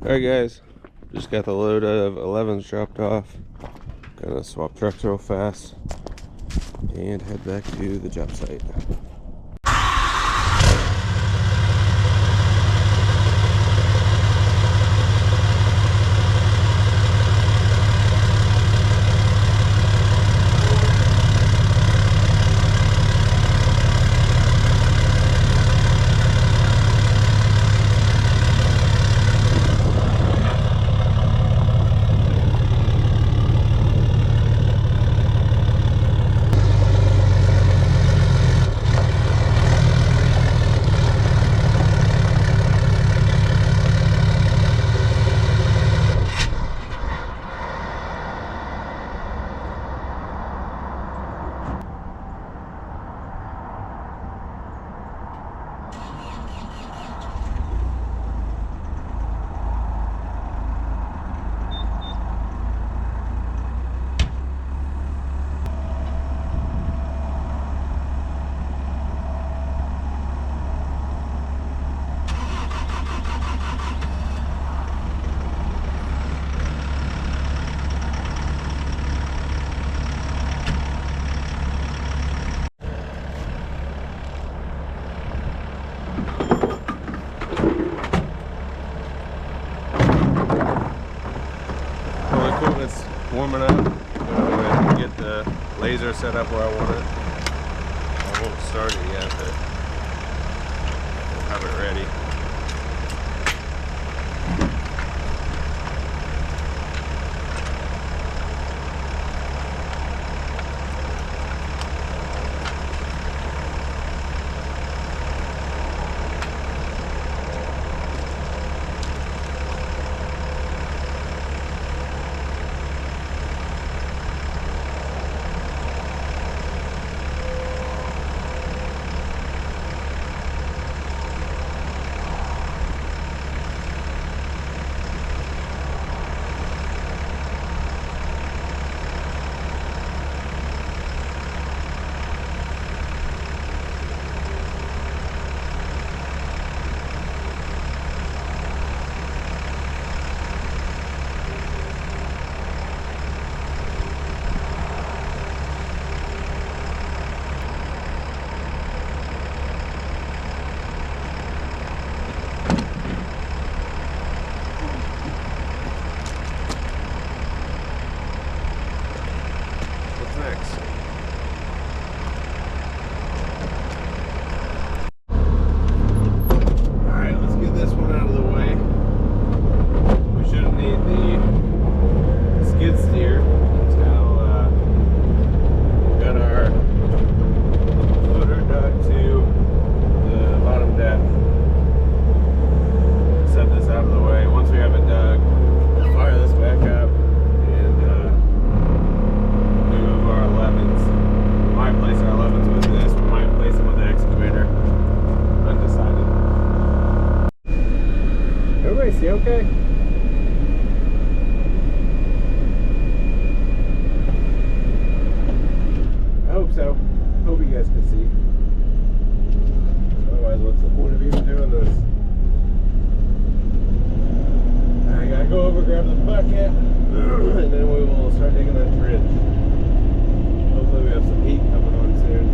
Alright guys, just got the load of 11s dropped off. Gonna swap trucks real fast and head back to the job site. Equipment's warming up. I'm gonna get the laser set up where I want it. I won't start it yet, but we'll have it ready. You okay? I hope so. Hope you guys can see. Otherwise, what's the point of even doing this? I gotta go over, grab the bucket, and then we will start digging that bridge. Hopefully we have some heat coming on soon.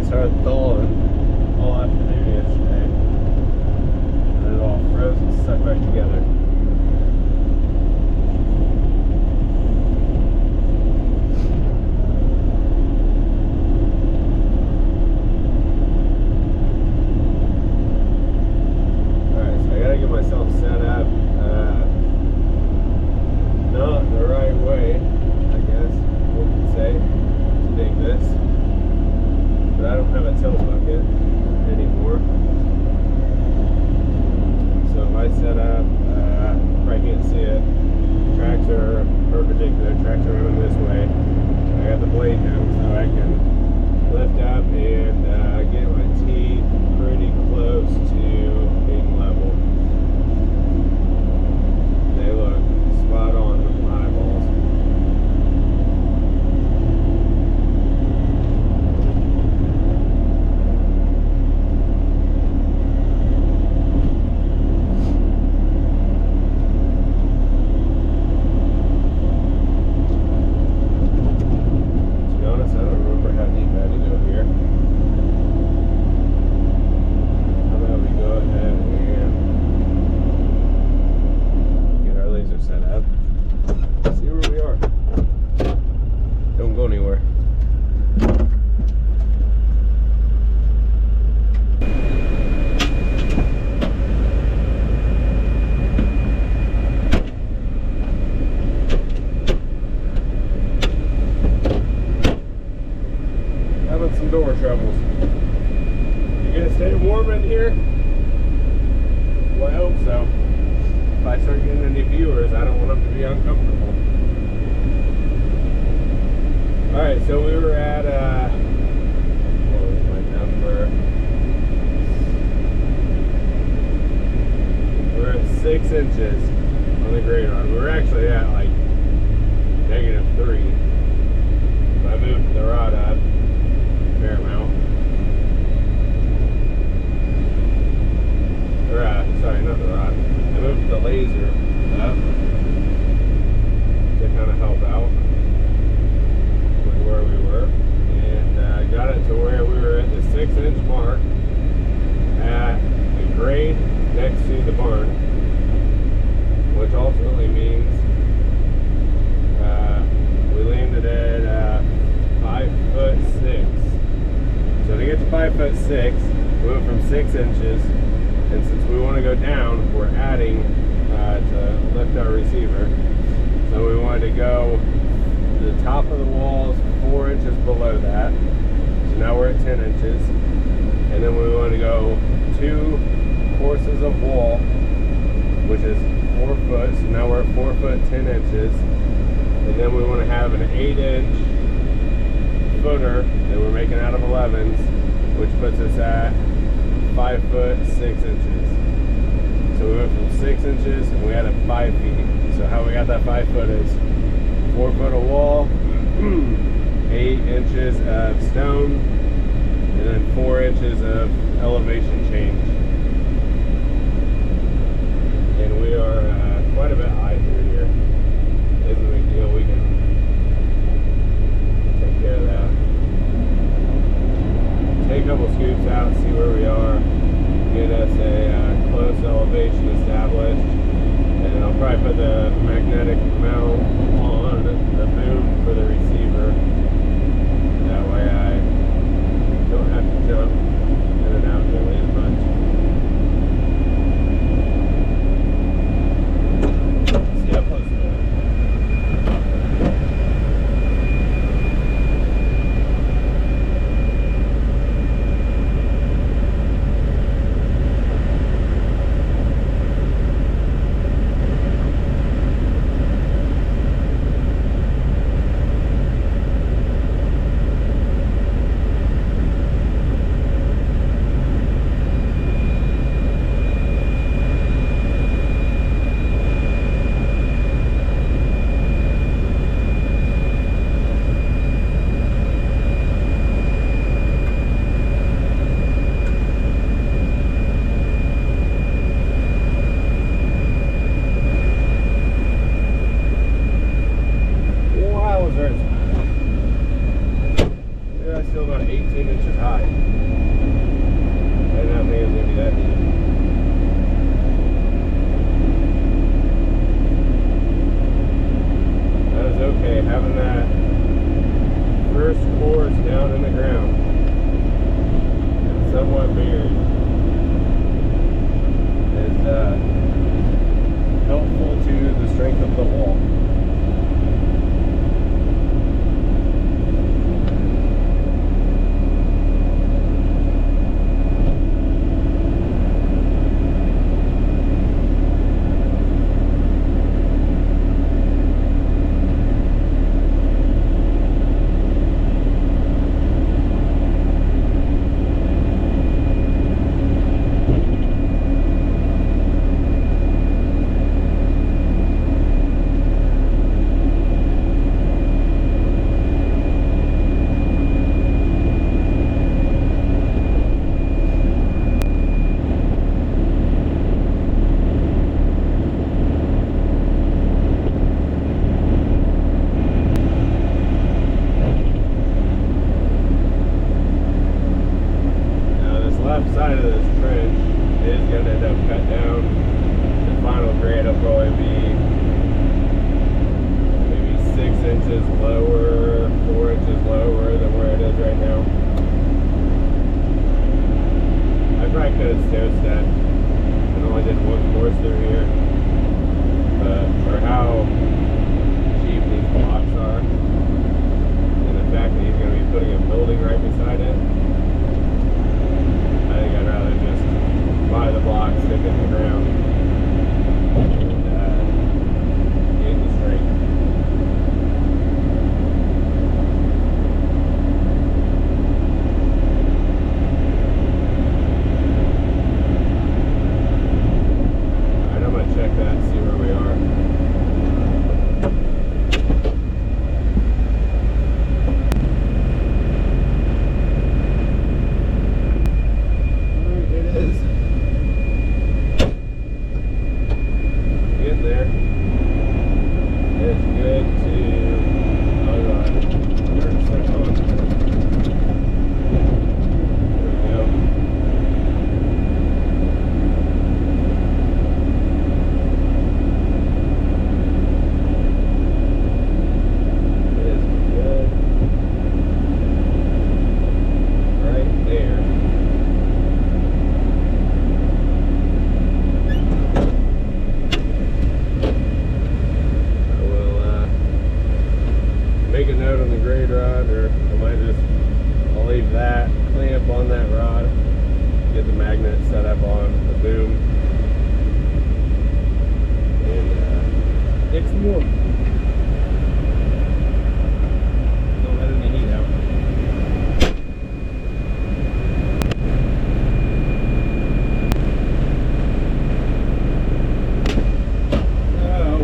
Started thawing all afternoon yesterday, and it all froze and stuck back together. Alright, so I gotta get myself set up, not the right way, I guess, what you could say. having some door troubles. You gonna stay warm in here? Well, I hope so. If I start getting any viewers, I don't want them to be uncomfortable. Alright, so we were at, what was my number? We're at 6 inches on the grade rod. We were actually at like -3. I moved the rod up a fair amount. Or, sorry, not the rod. I moved the laser up to kind of help out with where we were. And got it to where we were at the 6-inch mark at the grade next to the barn, which ultimately means we landed at 5'6". So to get to 5'6", we went from 6 inches, and since we want to go down, we're adding to lift our receiver. So we wanted to go to the top of the walls 4 inches below that. So now we're at 10 inches, and then we want to go 2 courses of wall, which is 4 foot. So now we're at 4 foot 10 inches. And then we want to have an 8-inch footer that we're making out of 11s, which puts us at 5 foot 6 inches. So we went from 6 inches and we added 5 feet. So how we got that 5 foot is 4 foot of wall, 8 inches of stone, and then 4 inches of elevation change. And we are quite a bit high through here. Isn't a big deal, we can take care of that. Take a couple scoops out, see where we are, get us a close elevation established, and I'll probably put the magnetic mount on the boom for the receiver. That way I don't have to jump in and out nearly as much. See how close it is. Still about 18 inches high. I did not think it was going to be that deep. That was okay. Having that first course down in the ground and somewhat buried is helpful to the strength of the wall. that clamp on that rod, get the magnet set up on the boom, and get some more. Don't let any heat out.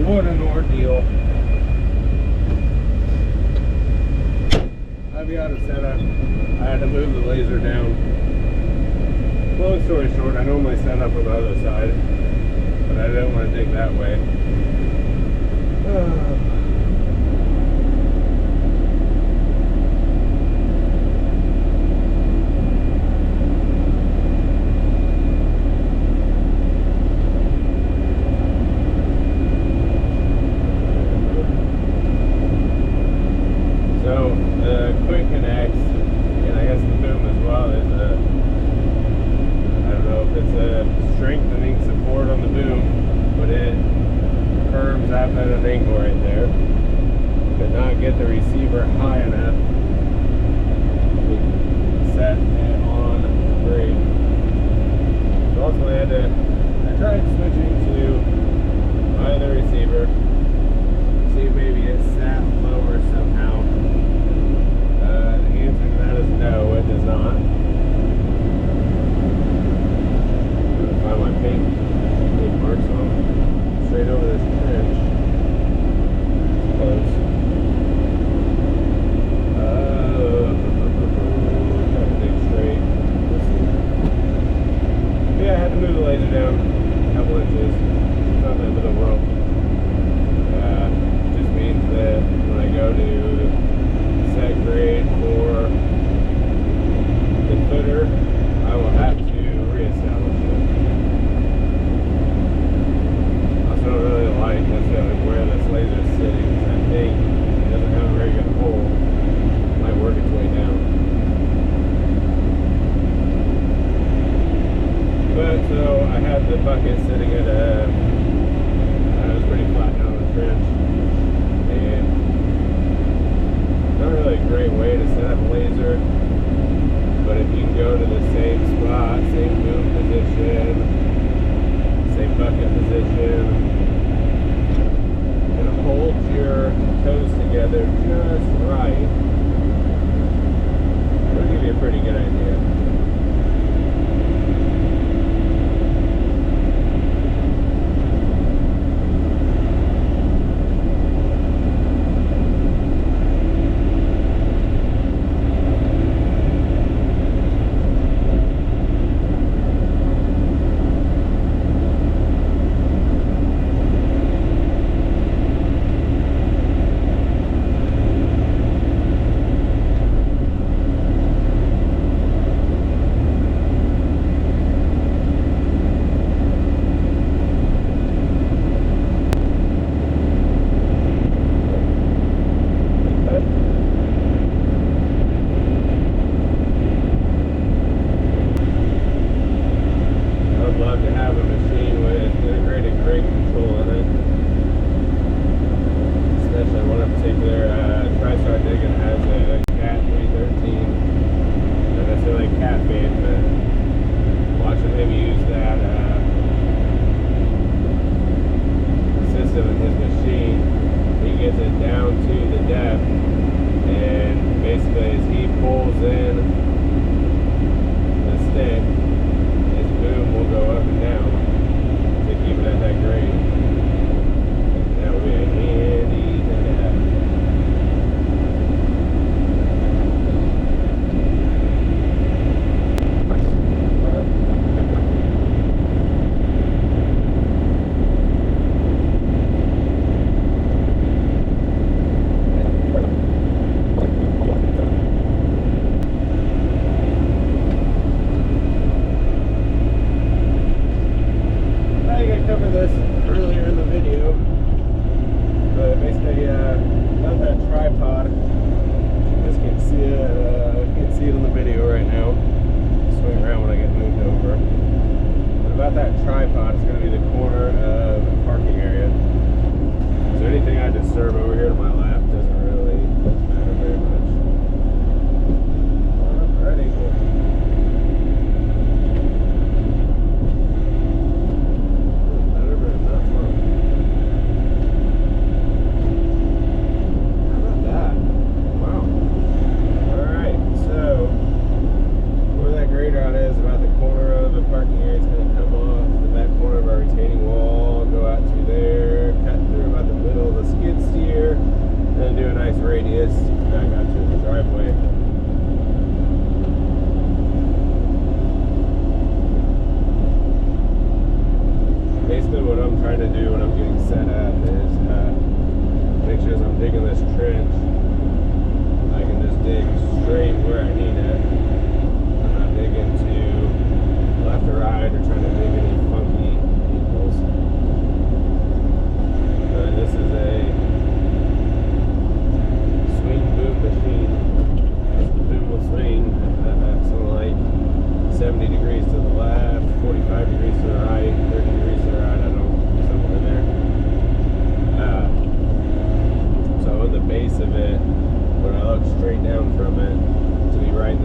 What an ordeal. I've got it set up. I had to move the laser down. Long story short, I normally set up on the other side, but I didn't want to dig that way. Strengthening support on the boom, but it curves up at an angle right there. Could not get the receiver high enough to set it on grade. So ultimately I tried switching to my other receiver, see if maybe it sat lower somehow. The answer to that is no, it does not. Find my paint marks on straight over this trench. It's close. Trying to dig straight. Let's see. Yeah, I had to move the laser down a couple inches. Not the end of the world. Just means that when I go to set grade for the footer, I will have to reestablish it. I don't really like necessarily where this laser is sitting, because I think it doesn't have a very good hole. It might work its way down. But so I had the bucket sitting at it was pretty flat down the trench, and not really a great way to set up a laser. But if you can go to the same spot, same boom position, same bucket position, and hold your toes together just right, it'll give you a pretty good idea. Ready? I need it. I'm not big into left or right or trying to dig any funky angles. This is a swing boom machine. The boom will swing something like 70 degrees to the left, 45 degrees to the right, 30 degrees to the right, I don't know, somewhere in there. So on the base of it, when I look straight down from it, to be right in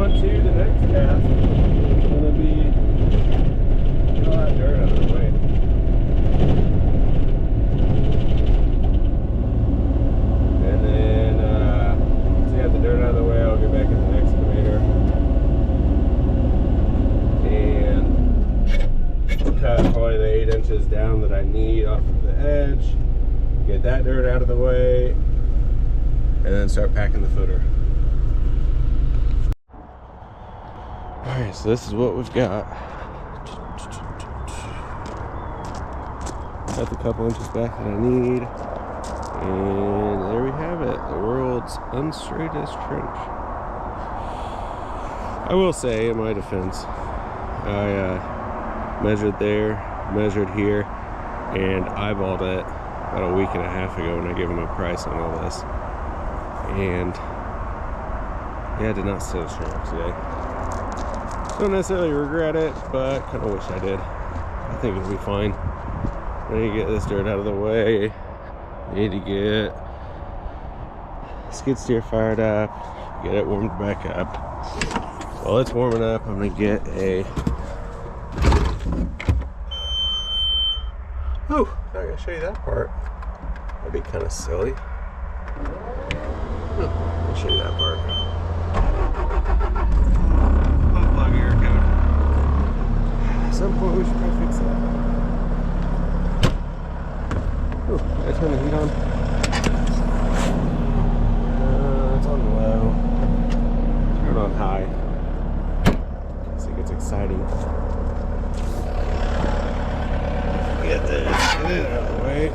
on to the next task. It's gonna be get all that dirt out of the way. And then once I got the dirt out of the way, I'll get back in the excavator and cut probably the 8 inches down that I need off of the edge. Get that dirt out of the way, and then start packing the footer. Alright, so this is what we've got. Got the couple inches back that I need. And there we have it. The world's unstraightest trench. I will say, in my defense, I measured there, measured here, and eyeballed it about a week and a half ago when I gave him a price on all this. And yeah, I did not set a strong today. Don't necessarily regret it, but kind of wish I did. I think it'll be fine. I need to get this dirt out of the way. I need to get skid steer fired up, get it warmed back up. While it's warming up, I'm gonna get a... Oh, I'm not gonna show you that part. That'd be kind of silly. I'll show you that part. Plug air code. At some point we should probably fix that. Oh, did I turn the heat on? It's on low. Turn it on high. In case it gets exciting. Get this. Get it out of the way.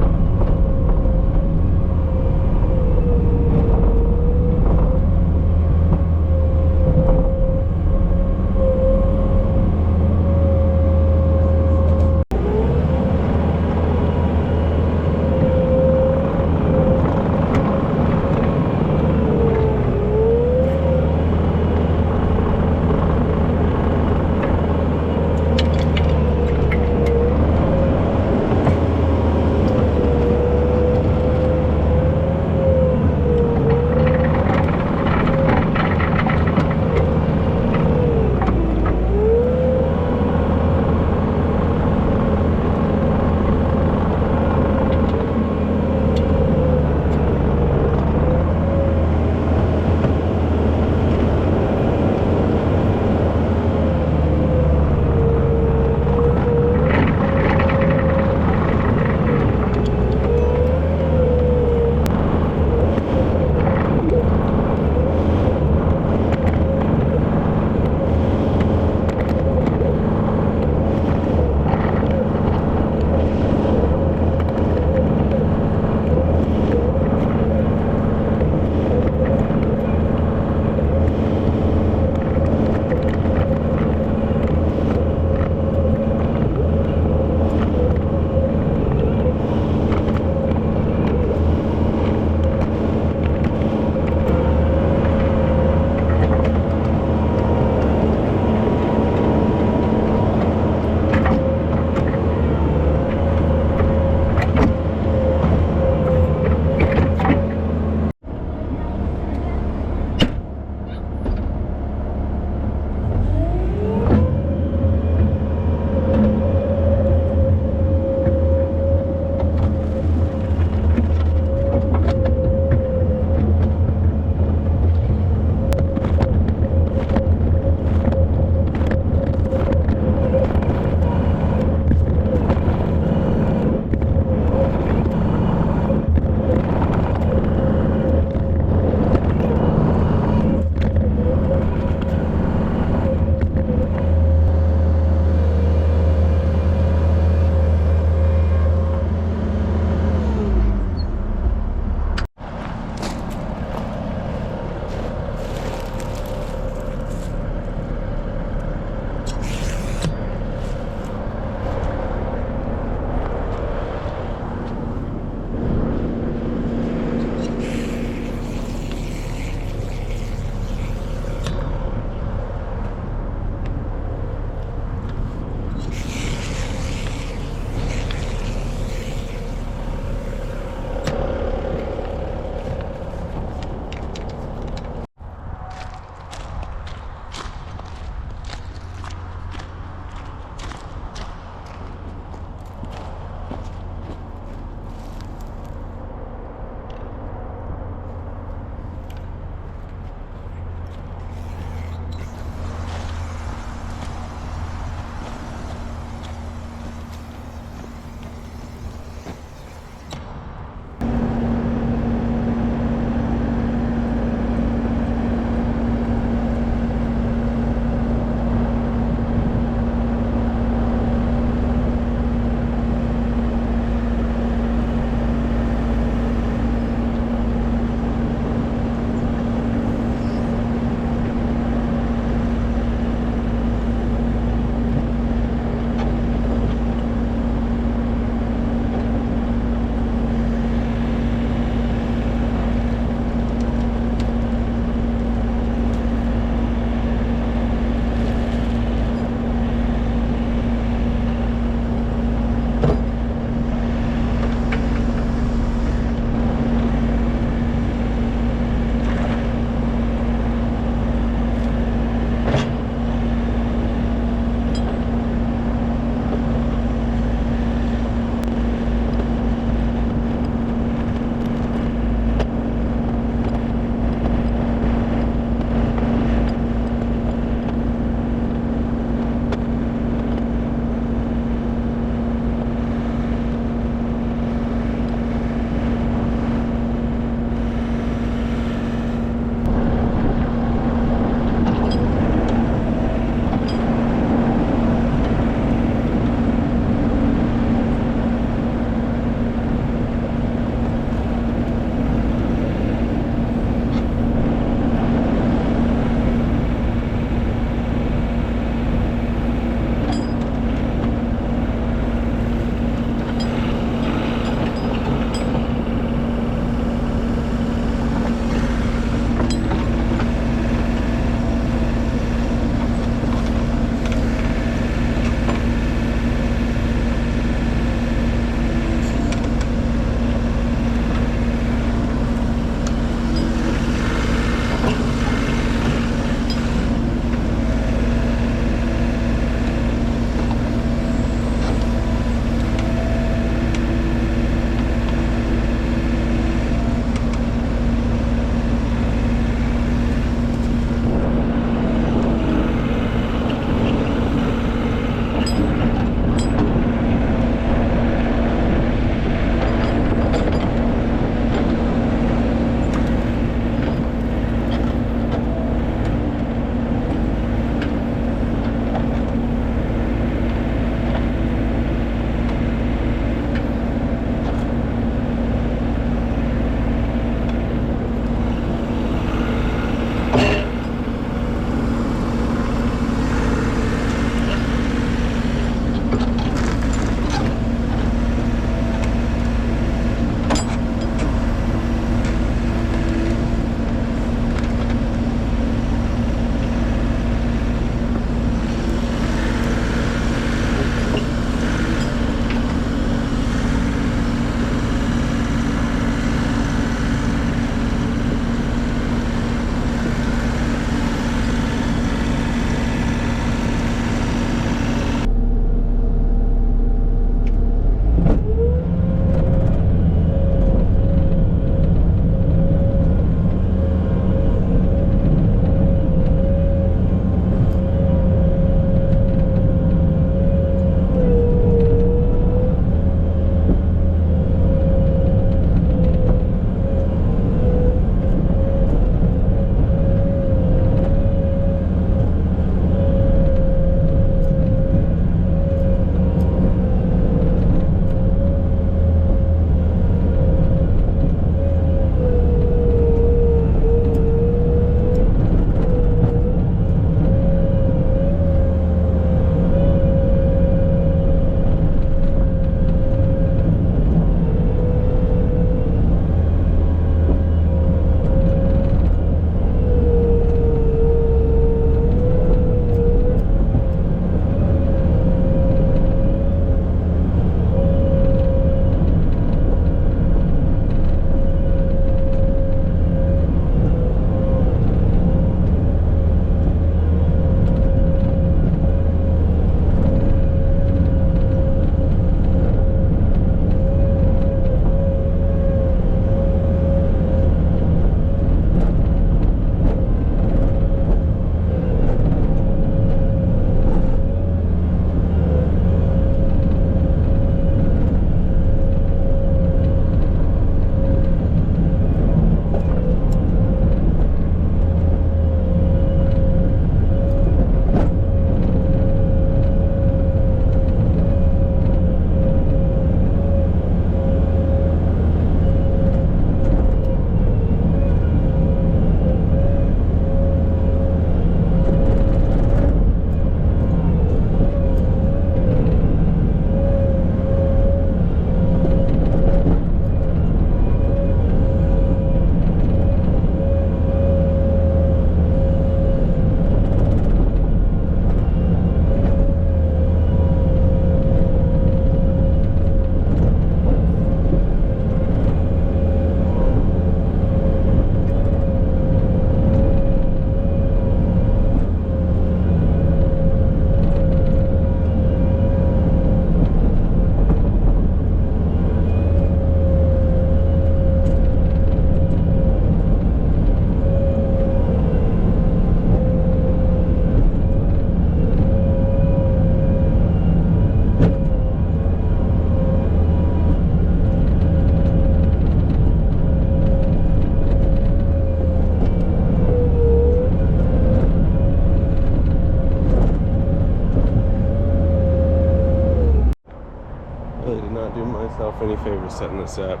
not do myself any favors setting this up.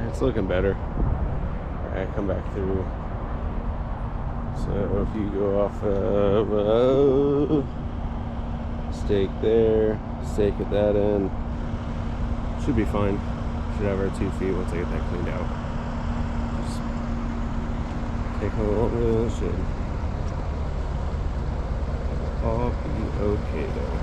It's looking better. Alright, come back through. So if you go off of stake there, stake at that end, should be fine. Should have our 2 feet once I get that cleaned out. Just take a little longer than it should. All be okay though.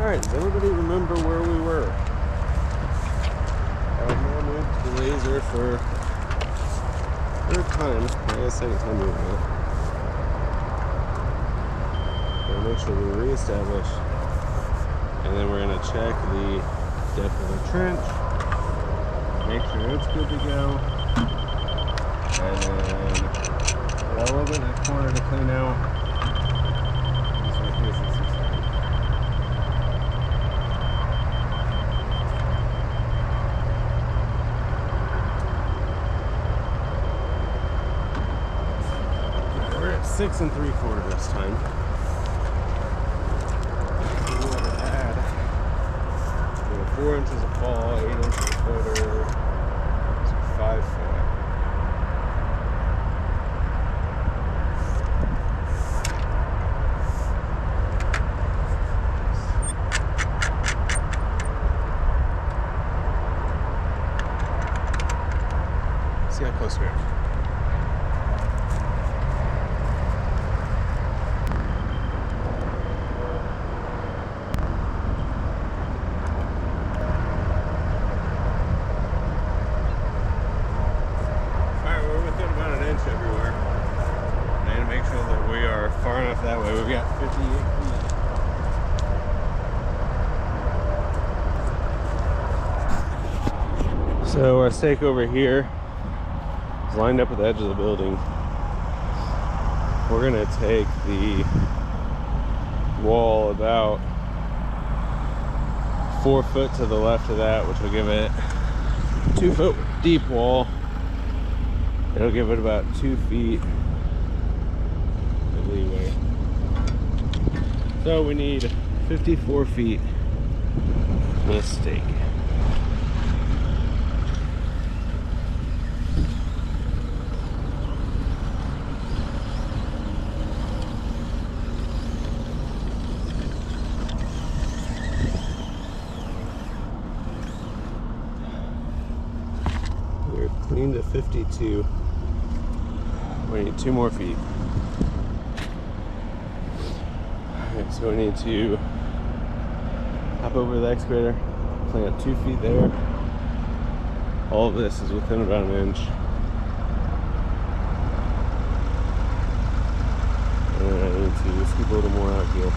Alright, does everybody remember where we were? I've now moved the laser for third time. I guess second time moving it. Gotta make sure we reestablish. And then we're gonna check the depth of the trench. Make sure it's good to go. And then got a little bit in that corner to clean out. So I think it's 6. We're at 6 3/4 this time. We want to add 4 inches of fall, 8 inches of footer, so 5 foot. See how close we are. Everywhere. And to make sure that we are far enough that way. We've got 58 feet. So our stake over here is lined up at the edge of the building. We're gonna take the wall about 4 foot to the left of that, which will give it 2 foot deep wall. It'll give it about 2 feet of leeway. So we need 54 feet on a stake. We're clean to 52. We need 2 more feet. Okay, so we need to hop over the excavator, plant 2 feet there. All of this is within about 1 inch. And then I need to scoop a little more out here.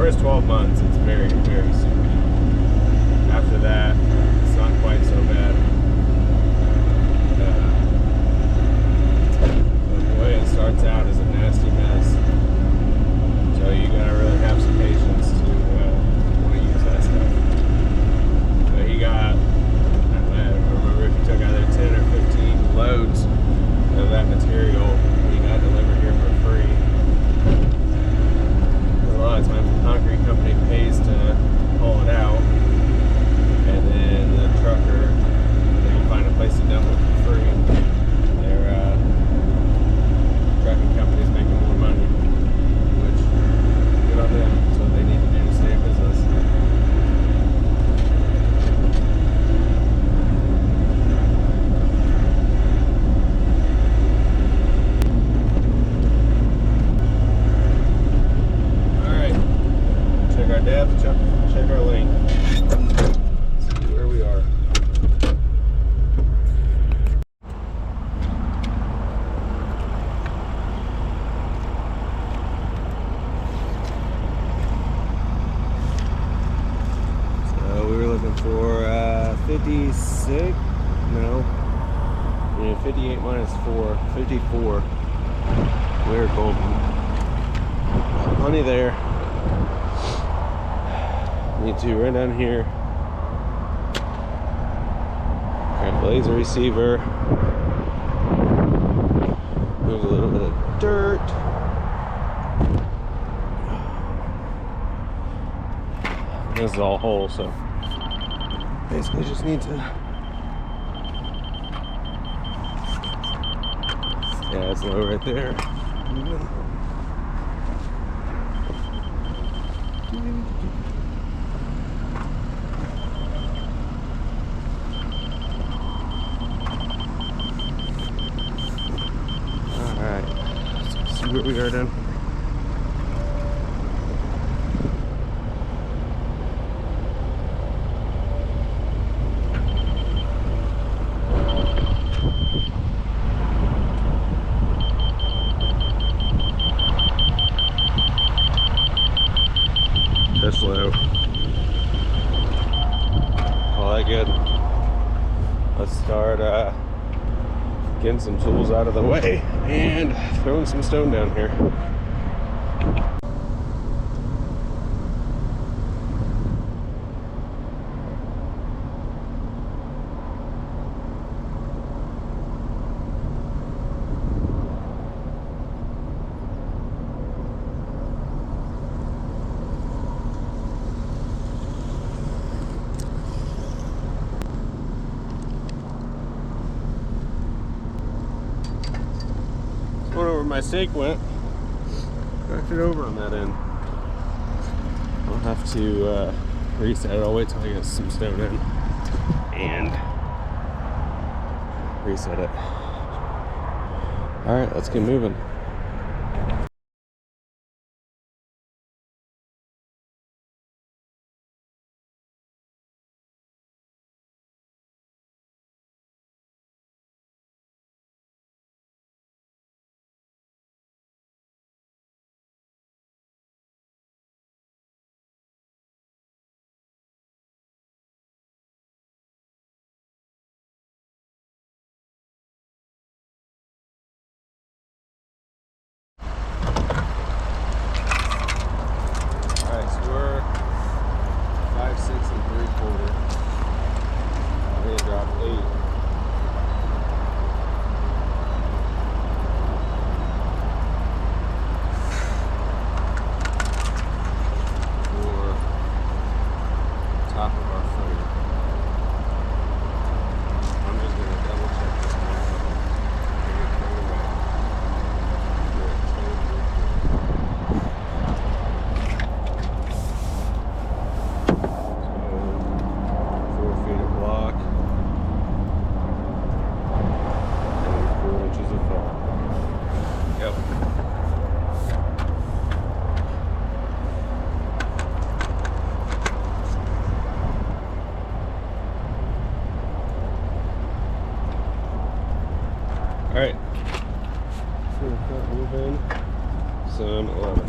first 12 months, it's very, very soupy. After that, it's not quite so bad. But boy, it starts out as a nasty mess. So you gotta really have some patience to want to use that stuff. But he got, I don't remember if he took either 10 or 15 loads of that material. He got delivered here for free. A lot of times the concrete company pays to haul it out, and then the trucker, they can find a place to dump it for free. Their trucking company's making more money, which good on them. That's what they need to do to stay in business. Our depth, check our length, see where we are. So we were looking for 56, no, yeah, 58 minus 4, 54. We're golden. Plenty there. Need to right down here. Grab the laser receiver. Move a little bit of dirt. This is all whole, so basically just need to. Yeah, it's low right there. Where we are then. That's low. All that good. Let's start getting some tools out of the way and throwing some stone down here. Where my stake went, cracked it over on that end. I'll have to reset it. I'll wait till I get some stone in and reset it. All right, let's get moving. All right, so we'll move in some 11.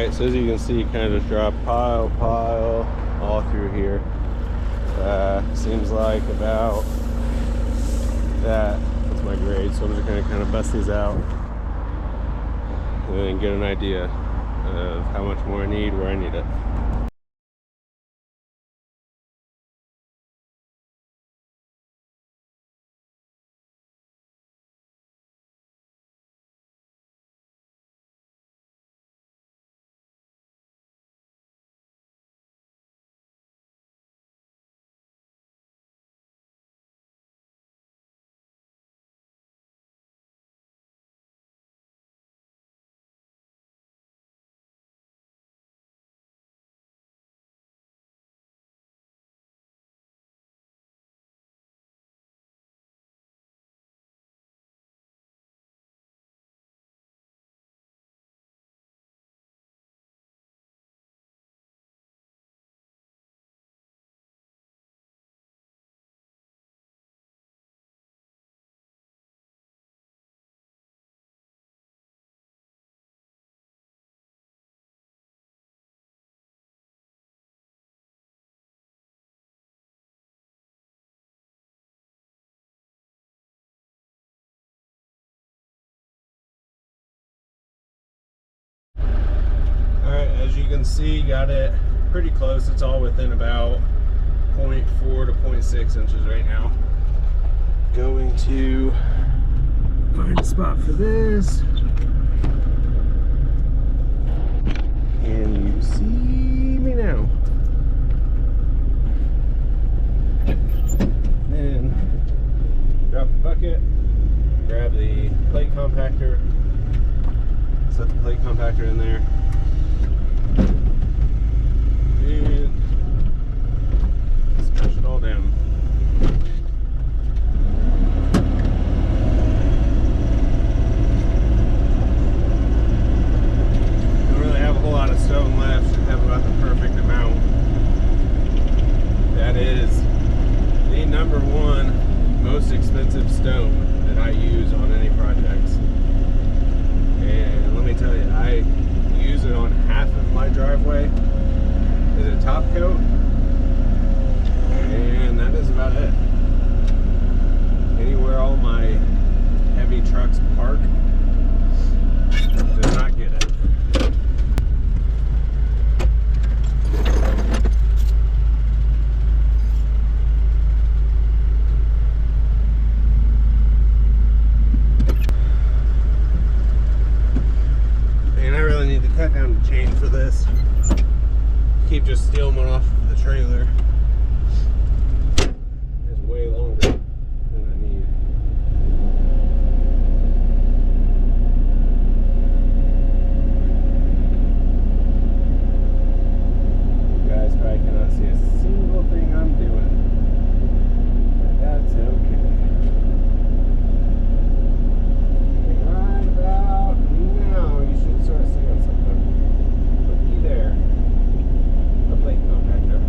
Alright, so as you can see, kind of just drop pile all through here. Seems like about that's my grade, so I'm just going to kind of bust these out and then get an idea of how much more I need, where I need it. Alright, as you can see, got it pretty close. It's all within about 0.4 to 0.6 inches right now. Going to find a spot for this. And you see me now. Then drop the bucket, grab the plate compactor, set the plate compactor in there. And smash it all down. Don't really have a whole lot of stone left. Should have about the perfect amount. That is the #1 most expensive stone that I use on any projects. And let me tell you, I use it on half of my driveway as a top coat, and that is about it. Anywhere all my heavy trucks park does not get it. And I really need to cut down the chain for this. Keep just stealing one off the trailer. It's way longer than I need. You guys probably cannot see a single thing I'm doing, but that's okay. Right about now, you should start seeing something. Looky there. The plate compactor.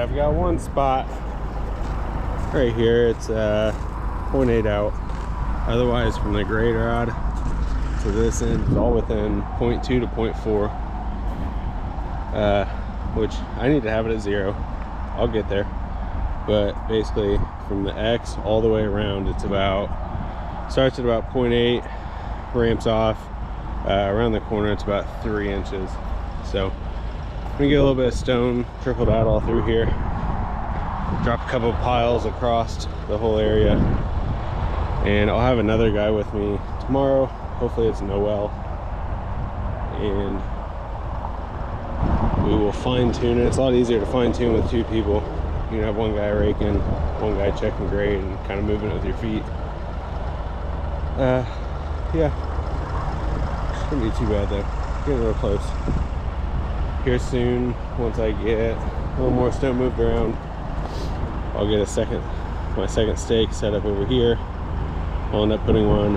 I've got one spot right here. It's 0.8 out. Otherwise, from the grade rod to this end is all within 0.2 to 0.4, which I need to have it at 0. I'll get there, but basically from the X all the way around, it's about, starts at about 0.8, ramps off. Around the corner, it's about 3 inches. So I'm gonna get a little bit of stone trickled out all through here, drop a couple piles across the whole area, and I'll have another guy with me tomorrow. Hopefully it's Noel, and we will fine tune it. It's a lot easier to fine tune with 2 people. You can have one guy raking, one guy checking grade, and kind of moving it with your feet. Yeah, shouldn't be too bad though. Getting real close. Here soon, once I get a little more stone moved around, I'll get my second stake set up over here. I'll end up putting one,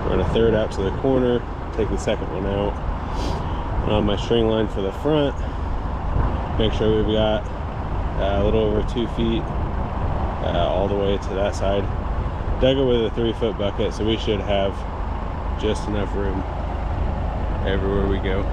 run a third out to the corner, take the second one out. On my string line for the front, make sure we've got a little over 2 feet all the way to that side. Dug it with a 3-foot bucket, so we should have just enough room everywhere we go.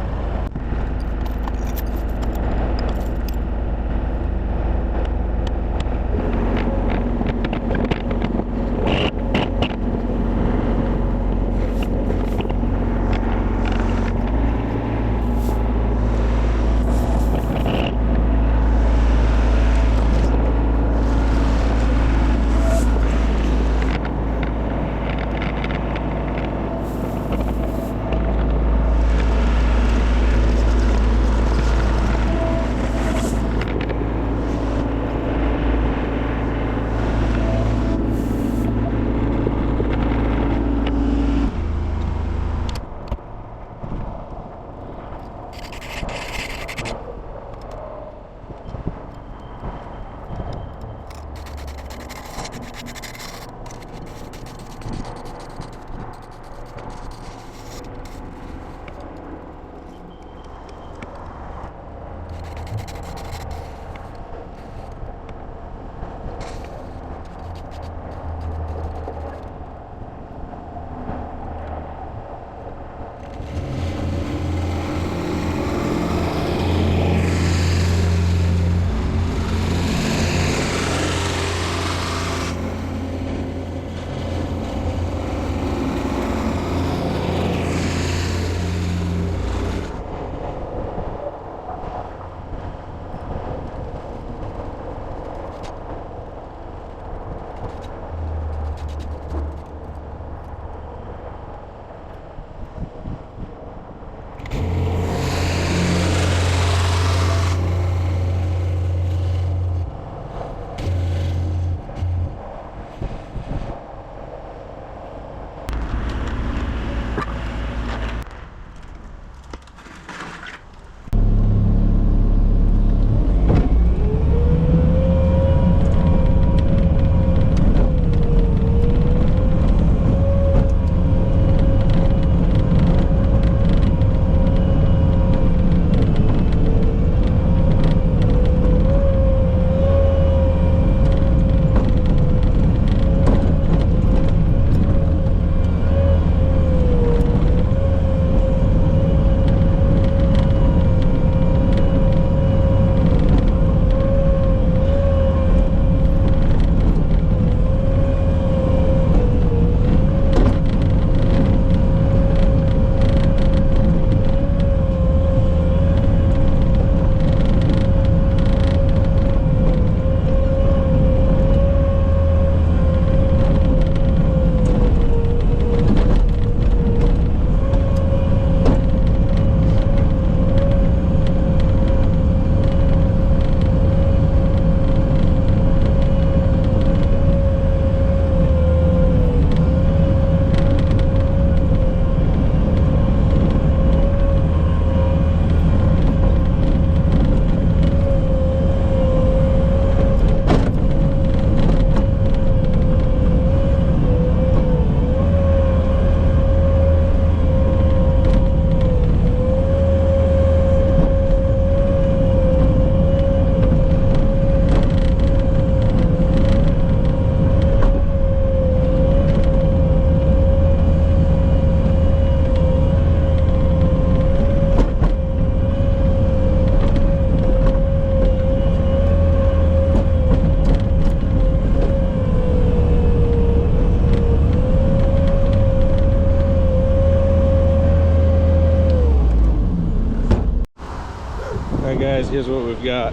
Alright guys, here's what we've got.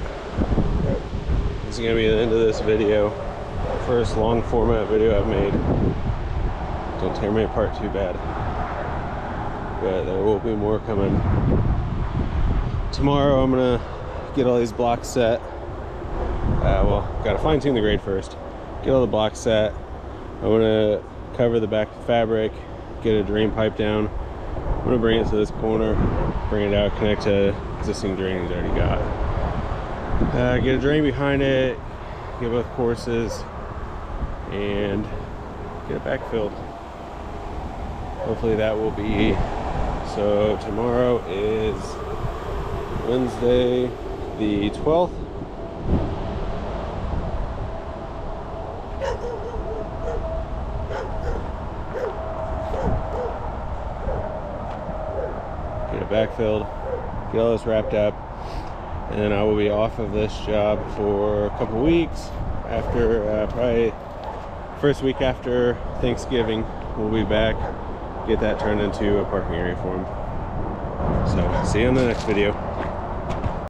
This is gonna be the end of this video. First long format video I've made. Don't tear me apart too bad. But there will be more coming. Tomorrow I'm gonna get all these blocks set. Well, gotta fine tune the grade first. Get all the blocks set. I'm gonna cover the back fabric, get a drain pipe down. I'm gonna bring it to this corner, bring it out, connect to existing drainage I already got. Get a drain behind it, get both courses, and get it backfilled. Hopefully that will be. So tomorrow is Wednesday the 12th. Get it backfilled, get all this wrapped up, and then I will be off of this job for a couple weeks. After probably first week after Thanksgiving, we'll be back, get that turned into a parking area for them. So see you on the next video.